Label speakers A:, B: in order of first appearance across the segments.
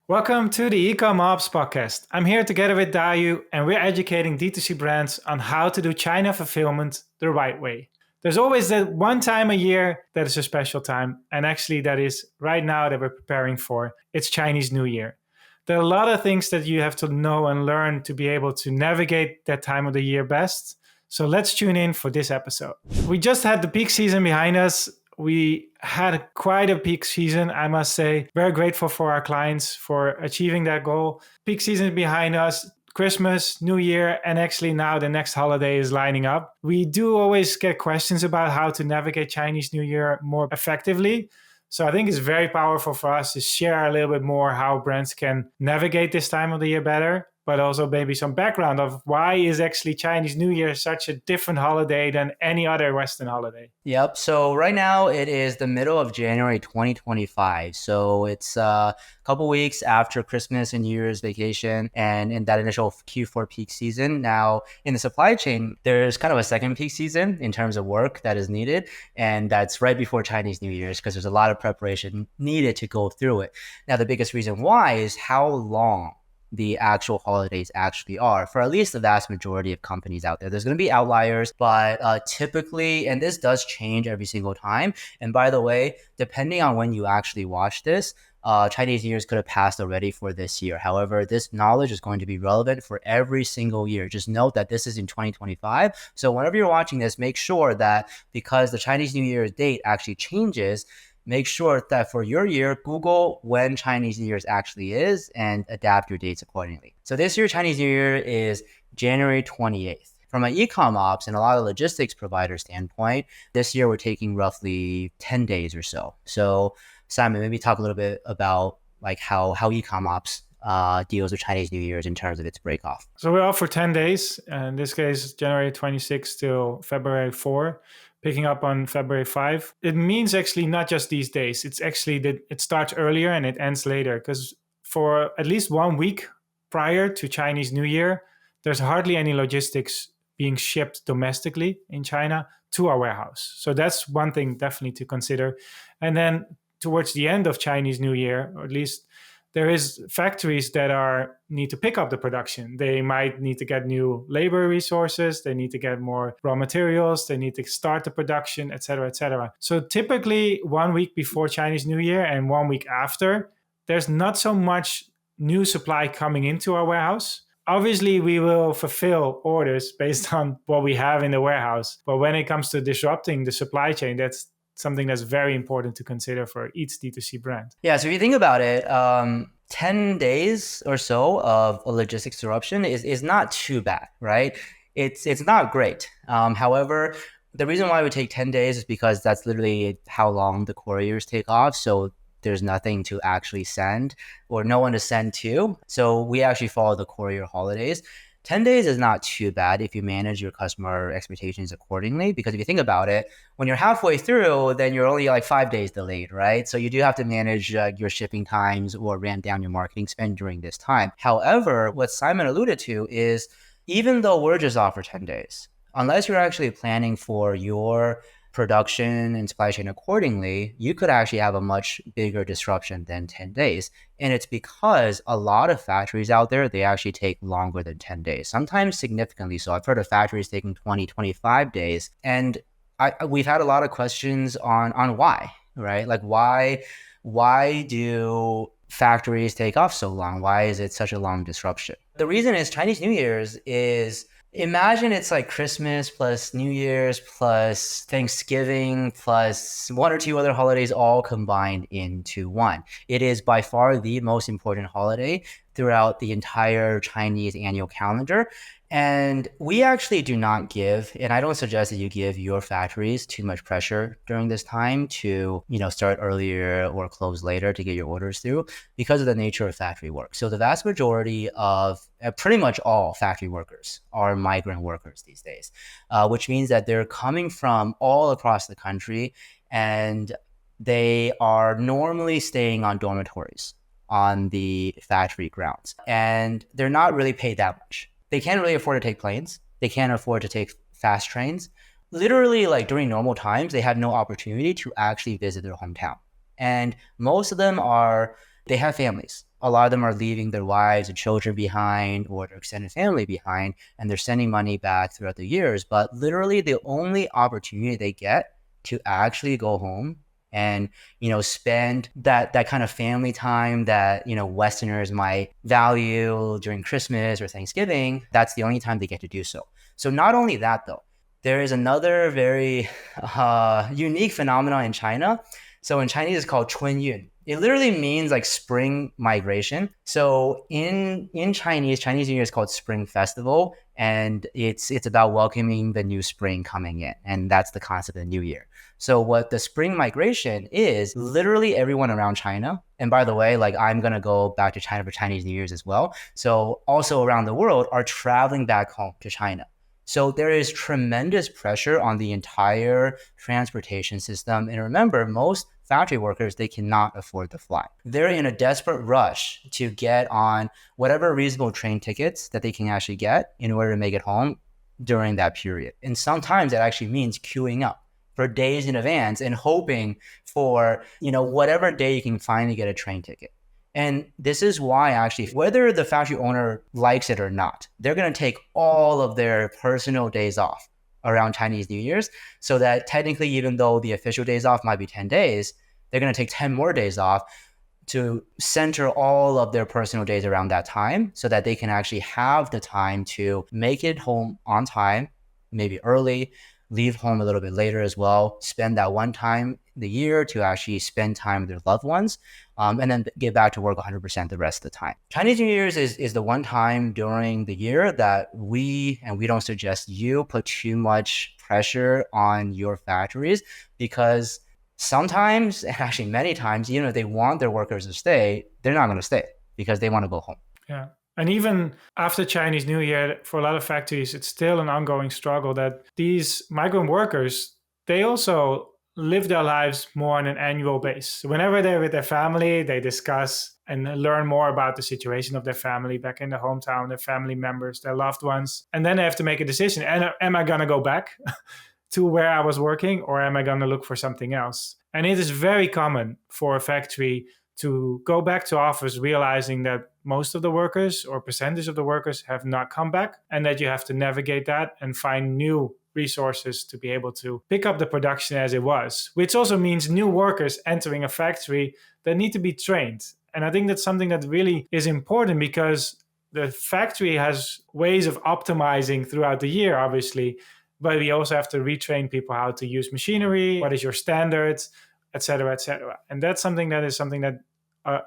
A: Welcome to the EcommOps Podcast. I'm here together with Dayu, and we're educating D2C brands on how to do China fulfillment the right way. There's always that one time a year that is a special time, and actually that is right now that we're preparing for. It's Chinese New Year. There are a lot of things that you have to know and learn to be able to navigate that time of the year best. So let's tune in for this episode. We just had the peak season behind us. We had quite a peak season, I must say. Very grateful for our clients for achieving that goal. Peak season behind us, Christmas, New Year, and actually now the next holiday is lining up. We do always get questions about how to navigate Chinese New Year more effectively. So I think it's very powerful for us to share a little bit more how brands can navigate this time of the year better, but also maybe some background of why is actually Chinese New Year such a different holiday than any other Western holiday.
B: Yep. So right now it is the middle of January 2025. So it's a couple weeks after Christmas and New Year's vacation and in that initial Q4 peak season. Now in the supply chain, there's kind of a second peak season in terms of work that is needed. And that's right before Chinese New Year's because there's a lot of preparation needed to go through it. Now, the biggest reason why is how long the actual holidays actually are for at least the vast majority of companies out there. There's going to be outliers, but typically, and this does change every single time. And by the way, depending on when you actually watch this, Chinese New Year's could have passed already for this year. However, this knowledge is going to be relevant for every single year. Just note that this is in 2025. So whenever you're watching this, make sure that because the Chinese New Year's date actually changes, make sure that for your year, Google when Chinese New Year's actually is and adapt your dates accordingly. So this year, Chinese New Year is January 28th. From an EcommOps and a lot of logistics provider standpoint, this year we're taking roughly 10 days or so. So Simon, maybe talk a little bit about like how EcommOps deals with Chinese New Year's in terms of its break off.
A: So we're off for 10 days. In this case, January 26th till February 4. Picking up on February 5. It means actually not just these days. It's actually that it starts earlier and it ends later because for at least 1 week prior to Chinese New Year, there's hardly any logistics being shipped domestically in China to our warehouse. So that's one thing definitely to consider. And then towards the end of Chinese New Year, or at least there is factories that need to pick up the production. They might need to get new labor resources. They need to get more raw materials. They need to start the production, et cetera, et cetera. So typically 1 week before Chinese New Year and 1 week after, there's not so much new supply coming into our warehouse. Obviously, we will fulfill orders based on what we have in the warehouse. But when it comes to disrupting the supply chain, that's something that's very important to consider for each D2C brand.
B: Yeah, so if you think about it, 10 days or so of a logistics disruption is not too bad, right? It's not great. However, the reason why we take 10 days is because that's literally how long the couriers take off. So there's nothing to actually send or no one to send to. So we actually follow the courier holidays. 10 days is not too bad if you manage your customer expectations accordingly, because if you think about it, when you're halfway through, then you're only like 5 days delayed, right? So you do have to manage your shipping times or ramp down your marketing spend during this time. However, what Simon alluded to is even though we're just off for 10 days, unless you're actually planning for your production and supply chain accordingly, you could actually have a much bigger disruption than 10 days. And it's because a lot of factories out there, they actually take longer than 10 days, sometimes significantly so. I've heard of factories taking 20, 25 days. And we've had a lot of questions on why, right? Like why do factories take off so long? Why is it such a long disruption? The reason is Chinese New Year's is, imagine it's like Christmas plus New Year's plus Thanksgiving plus one or two other holidays all combined into one. It is by far the most important holiday throughout the entire Chinese annual calendar. And we actually do not give, and I don't suggest that you give your factories too much pressure during this time to, start earlier or close later to get your orders through because of the nature of factory work. So the vast majority of pretty much all factory workers are migrant workers these days, which means that they're coming from all across the country and they are normally staying on dormitories on the factory grounds. And they're not really paid that much. They can't really afford to take planes. They can't afford to take fast trains. Literally, like during normal times, they have no opportunity to actually visit their hometown. And most of them they have families. a lot of them are leaving their wives and children behind or their extended family behind, and they're sending money back throughout the years. But literally the only opportunity they get to actually go home and, spend that kind of family time that, Westerners might value during Christmas or Thanksgiving, that's the only time they get to do so. So not only that, though, there is another very unique phenomenon in China. So in Chinese, it's called 春运. It literally means like spring migration. So in Chinese New Year is called Spring Festival, and it's about welcoming the new spring coming in, and that's the concept of the New Year. So what the spring migration is, literally everyone around China, and by the way, like I'm gonna go back to China for Chinese New Year's as well. So also around the world are traveling back home to China. So there is tremendous pressure on the entire transportation system. And remember, most factory workers, they cannot afford to fly. They're in a desperate rush to get on whatever reasonable train tickets that they can actually get in order to make it home during that period. And sometimes that actually means queuing up for days in advance and hoping for, whatever day you can finally get a train ticket. And this is why actually, whether the factory owner likes it or not, they're going to take all of their personal days off around Chinese New Year's, so that technically, even though the official days off might be 10 days, they're going to take 10 more days off to center all of their personal days around that time, so that they can actually have the time to make it home on time, maybe early, leave home a little bit later as well, spend that one time the year to actually spend time with their loved ones, and then get back to work 100% the rest of the time. Chinese New Year's is the one time during the year that we don't suggest you put too much pressure on your factories, because sometimes, and actually many times, even if they want their workers to stay, they're not going to stay because they want to go home.
A: Yeah. And even after Chinese New Year, for a lot of factories, it's still an ongoing struggle that these migrant workers, they also live their lives more on an annual basis. Whenever they're with their family, they discuss and learn more about the situation of their family back in their hometown, their family members, their loved ones. And then they have to make a decision. And am I going to go back to where I was working, or am I going to look for something else? And it is very common for a factory to go back to office realizing that most of the workers or percentage of the workers have not come back, and that you have to navigate that and find new resources to be able to pick up the production as it was, which also means new workers entering a factory that need to be trained. And I think that's something that really is important, because the factory has ways of optimizing throughout the year, obviously, but we also have to retrain people how to use machinery, what is your standards, et cetera, et cetera. And that's something that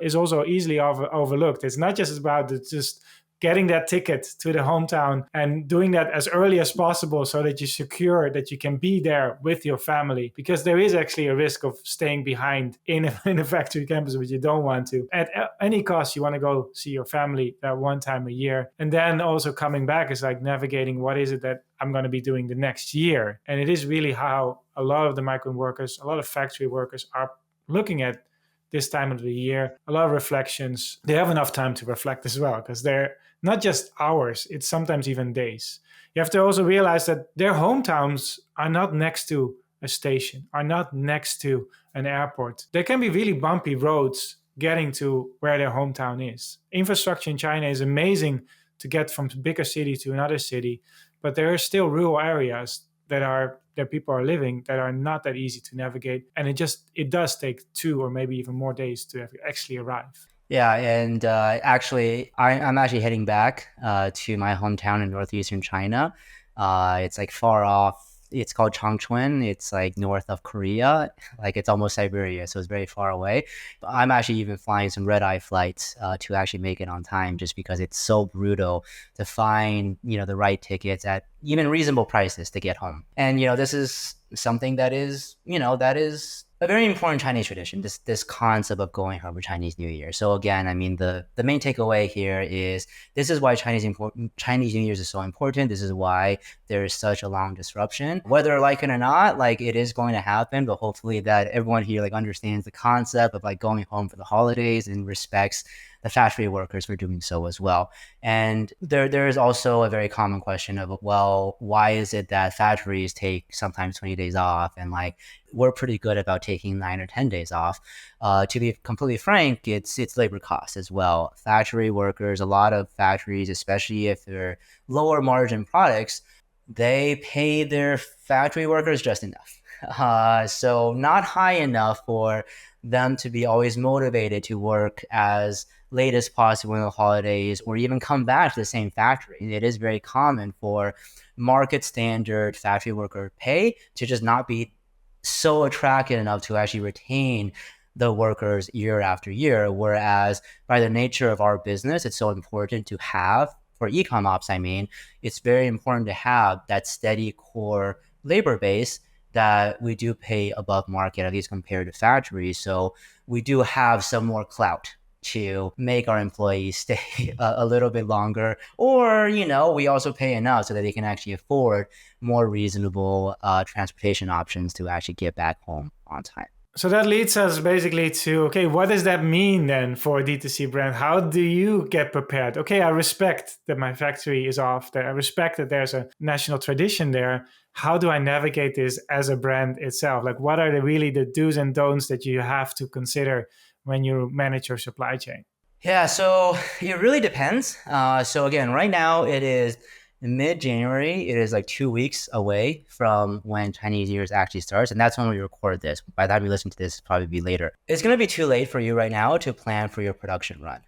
A: is also easily overlooked. It's not just about just getting that ticket to the hometown and doing that as early as possible so that you secure that you can be there with your family, because there is actually a risk of staying behind in a factory campus, which you don't want to. At any cost, you want to go see your family that one time a year. And then also coming back is like navigating what is it that I'm going to be doing the next year. And it is really how a lot of the migrant workers, a lot of factory workers are looking at this time of the year. A lot of reflections. They have enough time to reflect as well, because they're not just hours, it's sometimes even days. You have to also realize that their hometowns are not next to a station, are not next to an airport. There can be really bumpy roads getting to where their hometown is. Infrastructure in China is amazing to get from a bigger city to another city, but there are still rural areas that people are living that are not that easy to navigate. And it does take 2 or maybe even more days to actually arrive.
B: Yeah, and actually, I'm actually heading back to my hometown in northeastern China. It's like far off. It's called Changchun. It's like north of Korea. Like it's almost Siberia, so it's very far away. But I'm actually even flying some red-eye flights to actually make it on time, just because it's so brutal to find, the right tickets at even reasonable prices to get home. And, this is something that is a very important Chinese tradition, this concept of going home for Chinese New Year. So again, I mean, the main takeaway here is this is why Chinese New Year's is so important. This is why there is such a long disruption. Whether like it or not, like it is going to happen, but hopefully that everyone here like understands the concept of like going home for the holidays and respects the factory workers for doing so as well. And there is also a very common question of, well, why is it that factories take sometimes 20 days off, and like we're pretty good about taking 9 or 10 days off? To be completely frank, it's labor costs as well. Factory workers, a lot of factories, especially if they're lower margin products, they pay their factory workers just enough. So not high enough for them to be always motivated to work as late as possible in the holidays, or even come back to the same factory. It is very common for market standard factory worker pay to just not be so attractive enough to actually retain the workers year after year. Whereas by the nature of our business, it's so important to have, for EcommOps, I mean, it's very important to have that steady core labor base that we do pay above market, at least compared to factories. So we do have some more clout to make our employees stay a little bit longer, or, we also pay enough so that they can actually afford more reasonable transportation options to actually get back home on time.
A: So that leads us basically to, okay, what does that mean then for a D2C brand? How do you get prepared? Okay, I respect that my factory is off there. I respect that there's a national tradition there. How do I navigate this as a brand itself? Like, what are really the do's and don'ts that you have to consider when you manage your supply chain?
B: Yeah, so it really depends. So again, right now it is mid-January. It is like 2 weeks away from when Chinese New Year actually starts. And that's when we record this. By the time you listen to this, it'll probably be later. It's going to be too late for you right now to plan for your production run.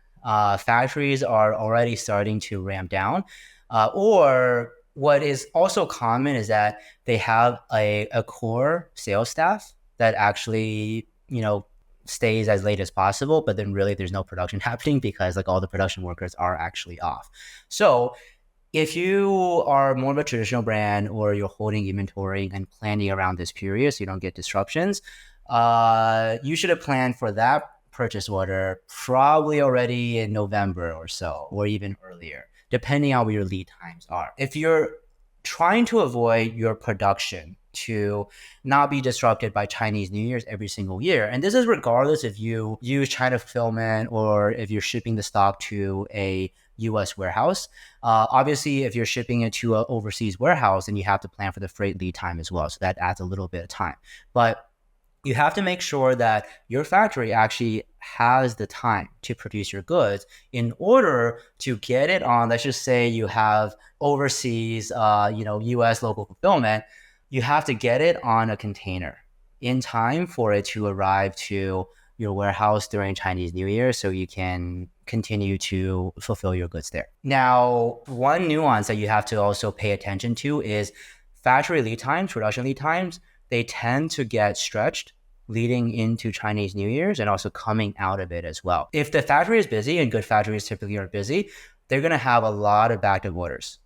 B: Factories are already starting to ramp down. Or what is also common is that they have a core sales staff that actually, stays as late as possible, but then really there's no production happening because like all the production workers are actually off. So if you are more of a traditional brand, or you're holding inventory and planning around this period so you don't get disruptions, you should have planned for that purchase order probably already in November or so, or even earlier, depending on what your lead times are. If you're trying to avoid your production to not be disrupted by Chinese New Year's every single year, and this is regardless if you use China fulfillment or if you're shipping the stock to a US warehouse. Obviously, if you're shipping it to an overseas warehouse, then you have to plan for the freight lead time as well. So that adds a little bit of time. But you have to make sure that your factory actually has the time to produce your goods in order to get it on. Let's just say you have overseas, US local fulfillment. You have to get it on a container in time for it to arrive to your warehouse during Chinese New Year so you can continue to fulfill your goods there. Now, one nuance that you have to also pay attention to is factory lead times, production lead times. They tend to get stretched leading into Chinese New Year's and also coming out of it as well. If the factory is busy, and good factories typically are busy, they're going to have a lot of backed up orders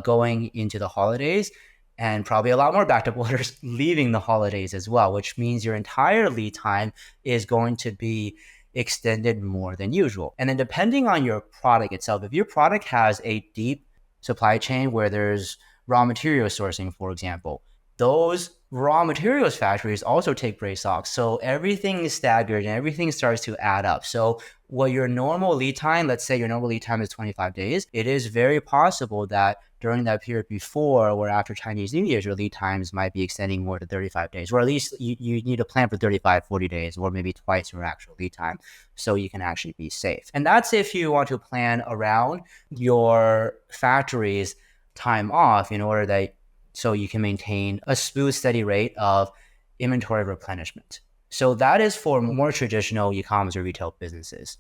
B: going into the holidays, and probably a lot more backed up orders leaving the holidays as well, which means your entire lead time is going to be extended more than usual. And then depending on your product itself, if your product has a deep supply chain where there's raw material sourcing, for example, those raw materials factories also take break stocks. So everything is staggered and everything starts to add up. So what your normal lead time, let's say your normal lead time is 25 days, it is very possible that during that period before or after Chinese New Year's, your lead times might be extending more to 35 days, or at least you need to plan for 35, 40 days, or maybe twice your actual lead time so you can actually be safe. And that's if you want to plan around your factory's time off in order that so you can maintain a smooth, steady rate of inventory replenishment. So that is for more traditional e-commerce or retail businesses.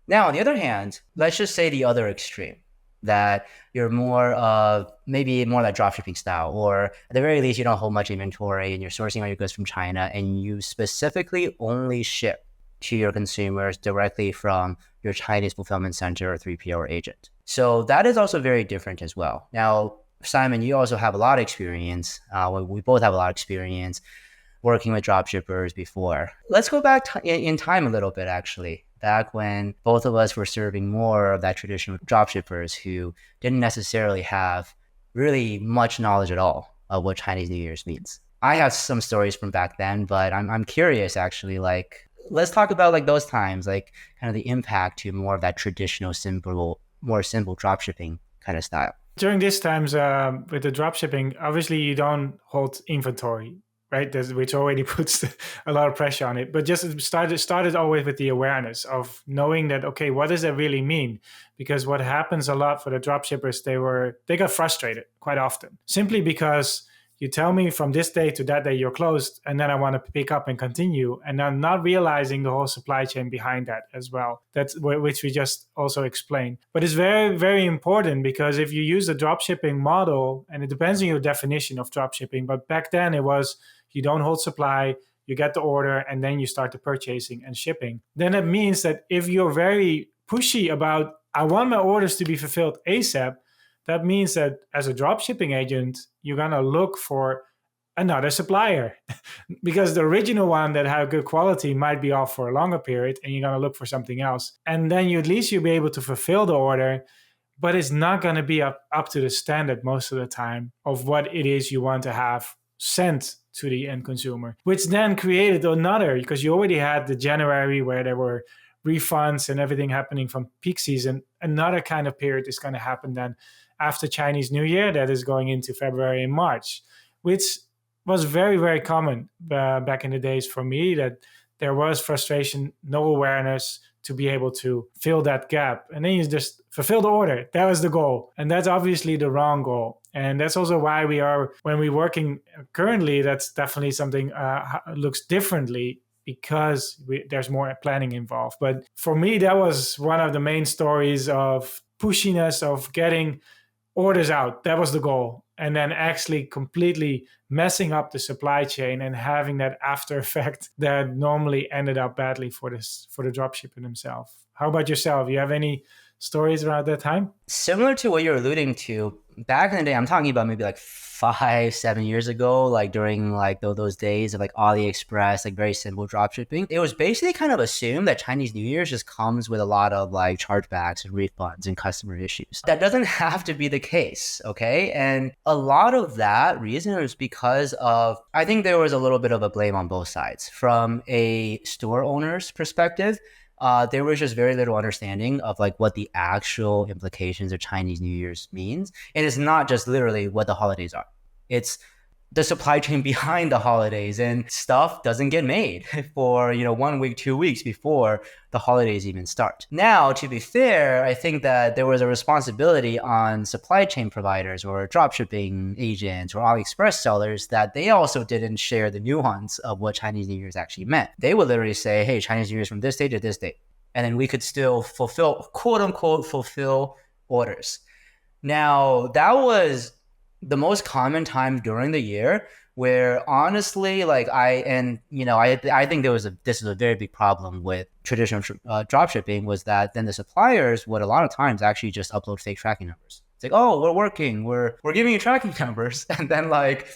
B: Now, on the other hand, let's just say the other extreme, that you're more of maybe more like dropshipping style, or at the very least, you don't hold much inventory and you're sourcing all your goods from China and you specifically only ship to your consumers directly from your Chinese fulfillment center or 3PL or agent. So that is also very different as well. Now, Simon, you also have a lot of experience. We both have a lot of experience working with dropshippers before. Let's go back in time a little bit, actually. Back when both of us were serving more of that traditional dropshippers who didn't necessarily have really much knowledge at all of what Chinese New Year's means. I have some stories from back then, but I'm curious, actually, like, let's talk about like those times, like kind of the impact to more of that traditional, more simple dropshipping kind of style.
A: During these times with the dropshipping, obviously you don't hold inventory, right? Which already puts a lot of pressure on it. But just started always with the awareness of knowing that, okay, what does that really mean? Because what happens a lot for the dropshippers, they got frustrated quite often, simply because you tell me from this day to that day you're closed, and then I want to pick up and continue, and I'm not realizing the whole supply chain behind that as well. That's which we just also explained. But it's very, very important, because if you use the dropshipping model, and it depends on your definition of dropshipping, but back then it was you don't hold supply, you get the order, and then you start the purchasing and shipping. Then it means that if you're very pushy about, I want my orders to be fulfilled ASAP, that means that as a dropshipping agent, you're going to look for another supplier because the original one that had good quality might be off for a longer period, and you're going to look for something else. And then at least you'll be able to fulfill the order, but it's not going to be up to the standard most of the time of what it is you want to have sent to the end consumer, which then created another, because you already had the January where there were refunds and everything happening from peak season. Another kind of period is going to happen then after Chinese New Year, that is going into February and March, which was very, very common back in the days for me, that there was frustration, no awareness to be able to fill that gap. And then you just fulfill the order. That was the goal. And that's obviously the wrong goal. And that's also why when we're working currently, that's definitely something looks differently, because there's more planning involved. But for me, that was one of the main stories of pushiness, of getting orders out. That was the goal. And then actually completely messing up the supply chain and having that after effect that normally ended up badly for the dropshipper themselves. How about yourself? You have any stories around that time?
B: Similar to what you're alluding to, back in the day, I'm talking about maybe like 5-7 years ago, like during like those days of like AliExpress, like very simple dropshipping, it was basically kind of assumed that Chinese New Year just comes with a lot of like chargebacks and refunds and customer issues. That doesn't have to be the case, okay? And a lot of that reason is because of, I think there was a little bit of a blame on both sides. From a store owner's perspective, there was just very little understanding of like what the actual implications of Chinese New Year's means. And it's not just literally what the holidays are. It's the supply chain behind the holidays, and stuff doesn't get made for 1 week, 2 weeks before the holidays even start. Now, to be fair, I think that there was a responsibility on supply chain providers or dropshipping agents or AliExpress sellers that they also didn't share the nuance of what Chinese New Year's actually meant. They would literally say, hey, Chinese New Year's from this date to this date. And then we could still fulfill, quote unquote, fulfill orders. Now, that was the most common time during the year where honestly, like I think this is a very big problem with traditional dropshipping, was that then the suppliers would a lot of times actually just upload fake tracking numbers. It's like, oh, we're working, we're giving you tracking numbers, and then like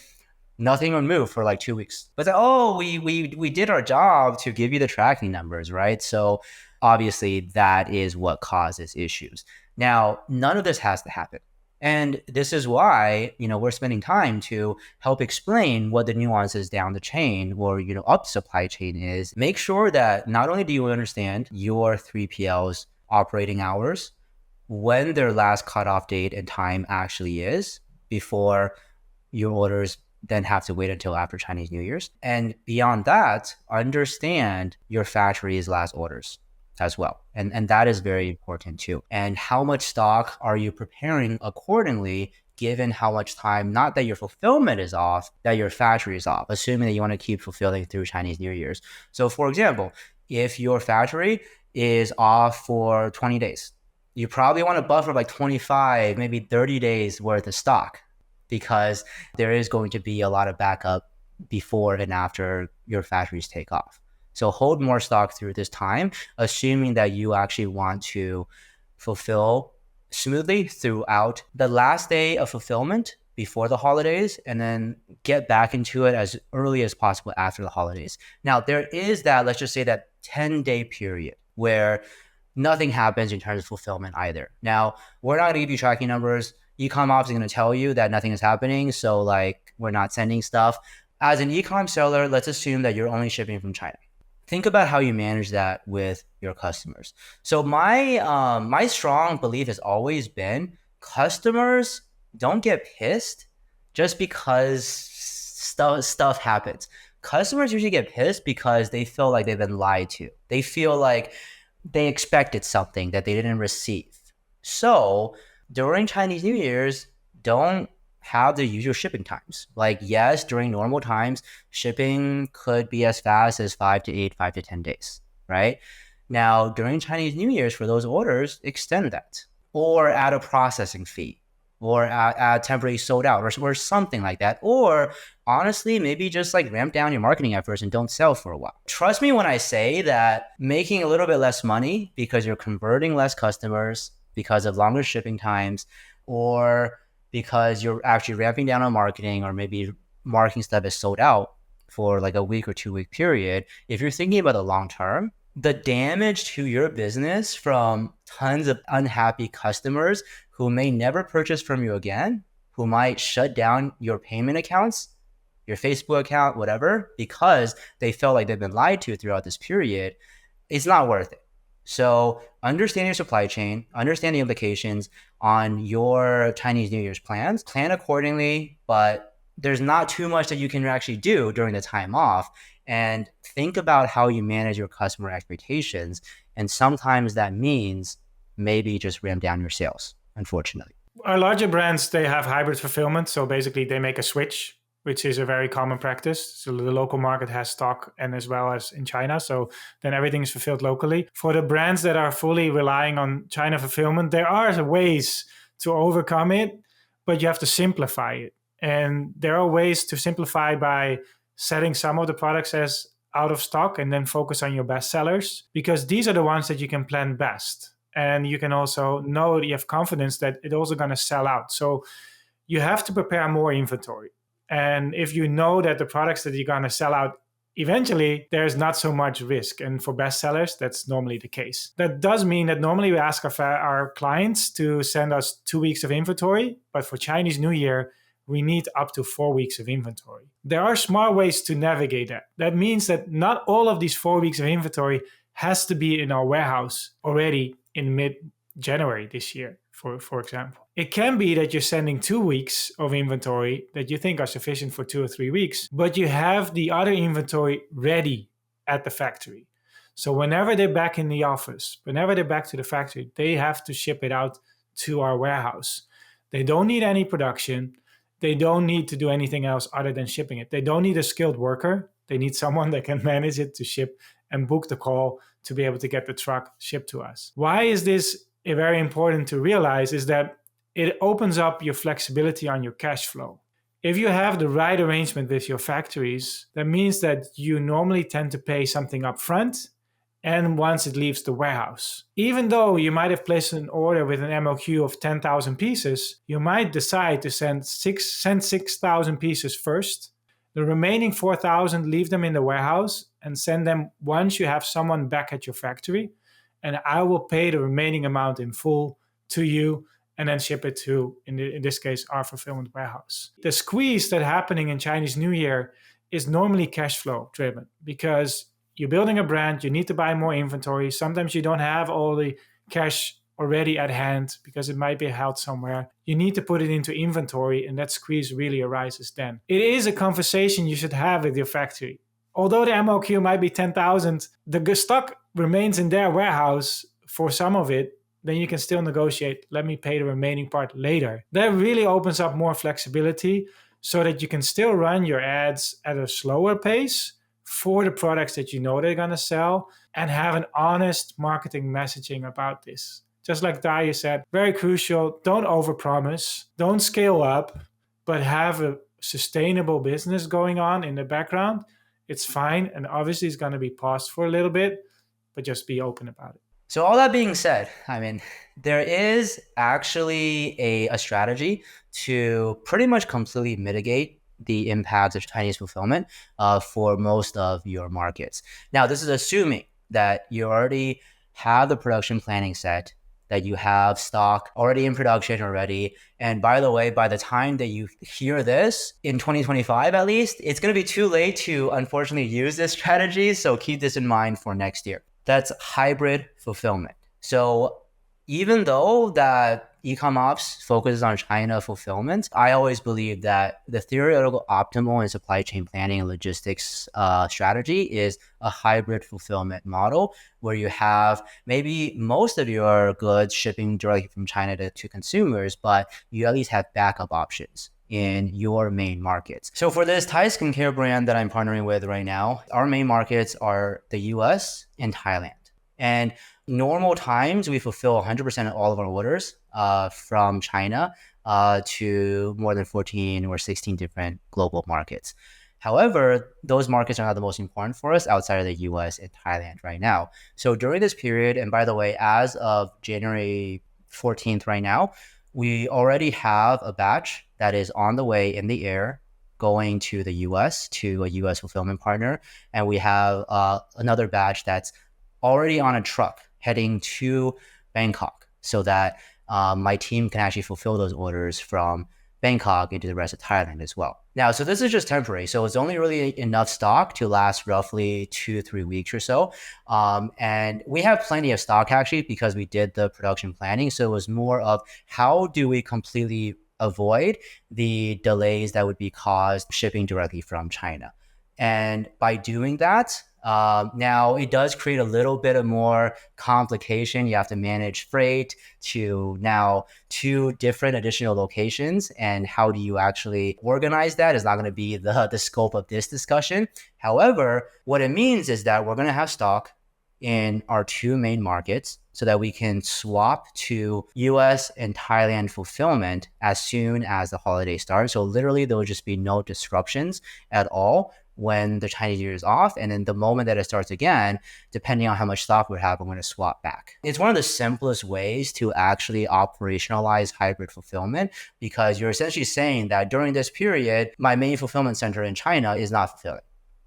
B: nothing would move for like 2 weeks. But it's like, oh, we did our job to give you the tracking numbers, right? So obviously that is what causes issues. Now, none of this has to happen. And this is why, we're spending time to help explain what the nuances down the chain or, up supply chain is. Make sure that not only do you understand your 3PL's operating hours, when their last cutoff date and time actually is before your orders then have to wait until after Chinese New Year's. And beyond that, understand your factory's last orders as well. And that is very important too. And how much stock are you preparing accordingly, given how much time, not that your fulfillment is off, that your factory is off, assuming that you want to keep fulfilling through Chinese New Year's. So for example, if your factory is off for 20 days, you probably want to buffer like 25, maybe 30 days worth of stock, because there is going to be a lot of backup before and after your factories take off. So hold more stock through this time, assuming that you actually want to fulfill smoothly throughout the last day of fulfillment before the holidays, and then get back into it as early as possible after the holidays. Now, there is that, let's just say that 10-day period where nothing happens in terms of fulfillment either. Now, we're not going to give you tracking numbers. EcommOps is going to tell you that nothing is happening, so like we're not sending stuff. As an e-com seller, let's assume that you're only shipping from China. think about how you manage that with your customers. So my strong belief has always been customers don't get pissed just because stuff happens. Customers usually get pissed because they feel like they've been lied to. They feel like they expected something that they didn't receive. So during Chinese New Year's, don't have the usual shipping times. Like, yes, during normal times, shipping could be as fast as 5 to 8, 5 to 10 days, right? Now, during Chinese New Year's, for those orders, extend that or add a processing fee or add temporary sold out or something like that. Or honestly, maybe just like ramp down your marketing efforts and don't sell for a while. Trust me when I say that making a little bit less money because you're converting less customers because of longer shipping times or because you're actually ramping down on marketing or maybe marketing stuff is sold out for like a week or 2 week period. If you're thinking about the long term, the damage to your business from tons of unhappy customers who may never purchase from you again, who might shut down your payment accounts, your Facebook account, whatever, because they felt like they've been lied to throughout this period, it's not worth it. So understand your supply chain, understand the implications on your Chinese New Year's plans, plan accordingly, but there's not too much that you can actually do during the time off. And think about how you manage your customer expectations. And sometimes that means maybe just ramp down your sales, unfortunately.
A: Our larger brands, they have hybrid fulfillment. So basically they make a switch, which is a very common practice. So the local market has stock and as well as in China. So then everything is fulfilled locally. For the brands that are fully relying on China fulfillment, there are ways to overcome it, but you have to simplify it. And there are ways to simplify by setting some of the products as out of stock and then focus on your best sellers, because these are the ones that you can plan best. And you can also know you have confidence that it's also going to sell out. So you have to prepare more inventory. And if you know that the products that you're going to sell out eventually, there's not so much risk. And for best sellers, that's normally the case. That does mean that normally we ask our clients to send us 2 weeks of inventory. But for Chinese New Year, we need up to 4 weeks of inventory. There are smart ways to navigate that. That means that not all of these 4 weeks of inventory has to be in our warehouse already in mid-January this year, for example. It can be that you're sending 2 weeks of inventory that you think are sufficient for 2 or 3 weeks, but you have the other inventory ready at the factory. So whenever they're back in the office, whenever they're back to the factory, they have to ship it out to our warehouse. They don't need any production. They don't need to do anything else other than shipping it. They don't need a skilled worker. They need someone that can manage it to ship and book the call to be able to get the truck shipped to us. Why is this very important to realize is that it opens up your flexibility on your cash flow. If you have the right arrangement with your factories, that means that you normally tend to pay something up front and once it leaves the warehouse. Even though you might have placed an order with an MOQ of 10,000 pieces, you might decide to send 6,000 pieces first. The remaining 4,000, leave them in the warehouse and send them once you have someone back at your factory. And I will pay the remaining amount in full to you and then ship it to, in this case, our fulfillment warehouse. The squeeze that's happening in Chinese New Year is normally cash flow driven because you're building a brand, you need to buy more inventory. Sometimes you don't have all the cash already at hand because it might be held somewhere. You need to put it into inventory and that squeeze really arises then. It is a conversation you should have with your factory. Although the MOQ might be 10,000, the stock remains in their warehouse for some of it, then you can still negotiate, let me pay the remaining part later. That really opens up more flexibility so that you can still run your ads at a slower pace for the products that you know they're going to sell and have an honest marketing messaging about this. Just like Dayu said, very crucial, don't overpromise, don't scale up, but have a sustainable business going on in the background. It's fine, and obviously it's going to be paused for a little bit, but just be open about it.
B: So all that being said, I mean, there is actually a strategy to pretty much completely mitigate the impacts of Chinese fulfillment for most of your markets. Now, this is assuming that you already have the production planning set, that you have stock already in production already. And by the way, by the time that you hear this in 2025, at least, it's going to be too late to unfortunately use this strategy. So keep this in mind for next year. That's hybrid fulfillment. So even though that EcommOps focuses on China fulfillment, I always believe that the theoretical optimal in supply chain planning and logistics strategy is a hybrid fulfillment model where you have maybe most of your goods shipping directly from China to consumers, but you at least have backup options in your main markets. So for this Thai skincare brand that I'm partnering with right now, our main markets are the US and Thailand. And normal times, we fulfill 100% of all of our orders from China to more than 14 or 16 different global markets. However, those markets are not the most important for us outside of the US and Thailand right now. So during this period, and by the way, as of January 14th right now, we already have a batch that is on the way in the air going to the US, to a US fulfillment partner. And we have another batch that's already on a truck heading to Bangkok so that my team can actually fulfill those orders from Bangkok into the rest of Thailand as well. Now, so this is just temporary. So it's only really enough stock to last roughly 2 to 3 weeks or so. And we have plenty of stock actually because we did the production planning. So it was more of how do we completely avoid the delays that would be caused shipping directly from China. And by doing that, now it does create a little bit of more complication. You have to manage freight to now 2 different additional locations. And how do you actually organize that is not going to be the scope of this discussion. However, what it means is that we're going to have stock in our 2 main markets so that we can swap to US and Thailand fulfillment as soon as the holiday starts. So literally there will just be no disruptions at all when the Chinese New Year is off. And then the moment that it starts again, depending on how much stock we have, I'm going to swap back. It's one of the simplest ways to actually operationalize hybrid fulfillment because you're essentially saying that during this period, my main fulfillment center in China is not fulfilling.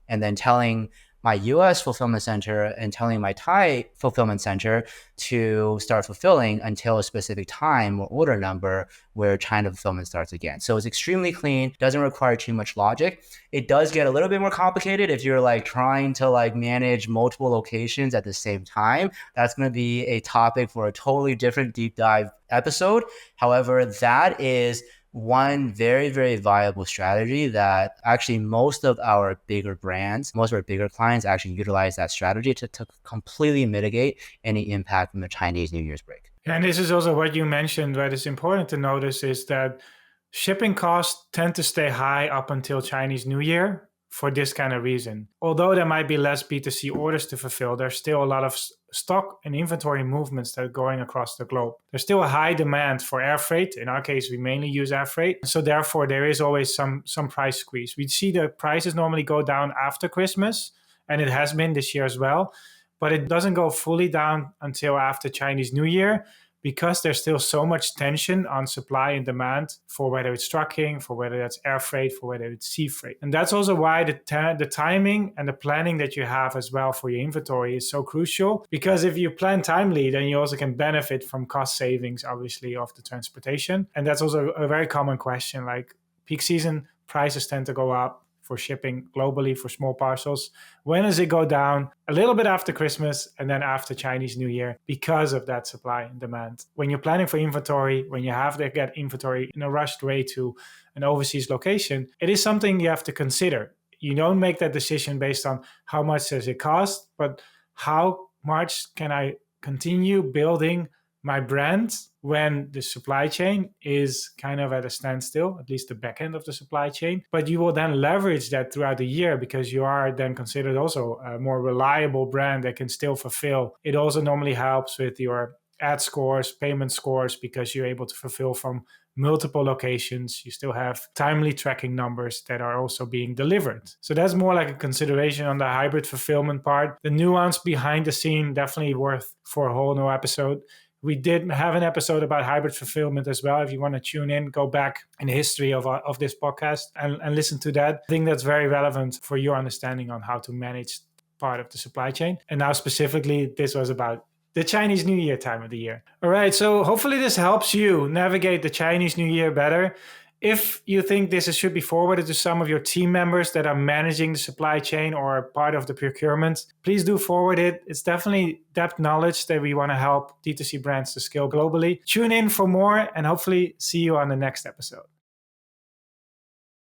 B: And then telling my US fulfillment center and telling my Thai fulfillment center to start fulfilling until a specific time or order number where China fulfillment starts again. So it's extremely clean, doesn't require too much logic. It does get a little bit more complicated if you're like trying to like manage multiple locations at the same time. That's going to be a topic for a totally different deep dive episode. However, that is one very, very viable strategy that actually most of our bigger brands, most of our bigger clients actually utilize that strategy to completely mitigate any impact from the Chinese New Year's break.
A: And this is also what you mentioned, right? It's important to notice is that shipping costs tend to stay high up until Chinese New Year for this kind of reason. Although there might be less B2C orders to fulfill, there's still a lot of stock and inventory movements that are going across the globe. There's still a high demand for air freight. In our case, we mainly use air freight. So therefore, there is always some price squeeze. We see the prices normally go down after Christmas, and it has been this year as well. But it doesn't go fully down until after Chinese New Year, because there's still so much tension on supply and demand for whether it's trucking, for whether that's air freight, for whether it's sea freight. And that's also why the timing and the planning that you have as well for your inventory is so crucial. Because if you plan timely, then you also can benefit from cost savings, obviously, of the transportation. And that's also a very common question, like peak season prices tend to go up for shipping globally for small parcels. When does it go down? A little bit after Christmas and then after Chinese New Year because of that supply and demand. When you're planning for inventory, when you have to get inventory in a rushed way to an overseas location, it is something you have to consider. You don't make that decision based on how much does it cost, but how much can I continue building my brand when the supply chain is kind of at a standstill, at least the back end of the supply chain. But you will then leverage that throughout the year because you are then considered also a more reliable brand that can still fulfill. It also normally helps with your ad scores, payment scores, because you're able to fulfill from multiple locations. You still have timely tracking numbers that are also being delivered. So that's more like a consideration on the hybrid fulfillment part. The nuance behind the scene, definitely worth for a whole new episode. We did have an episode about hybrid fulfillment as well. If you want to tune in, go back in the history of this podcast and listen to that. I think that's very relevant for your understanding on how to manage part of the supply chain. And now specifically, this was about the Chinese New Year time of the year. All right, so hopefully this helps you navigate the Chinese New Year better. If you think this should be forwarded to some of your team members that are managing the supply chain or are part of the procurement, please do forward it. It's definitely depth knowledge that we want to help D2C brands to scale globally. Tune in for more and hopefully see you on the next episode.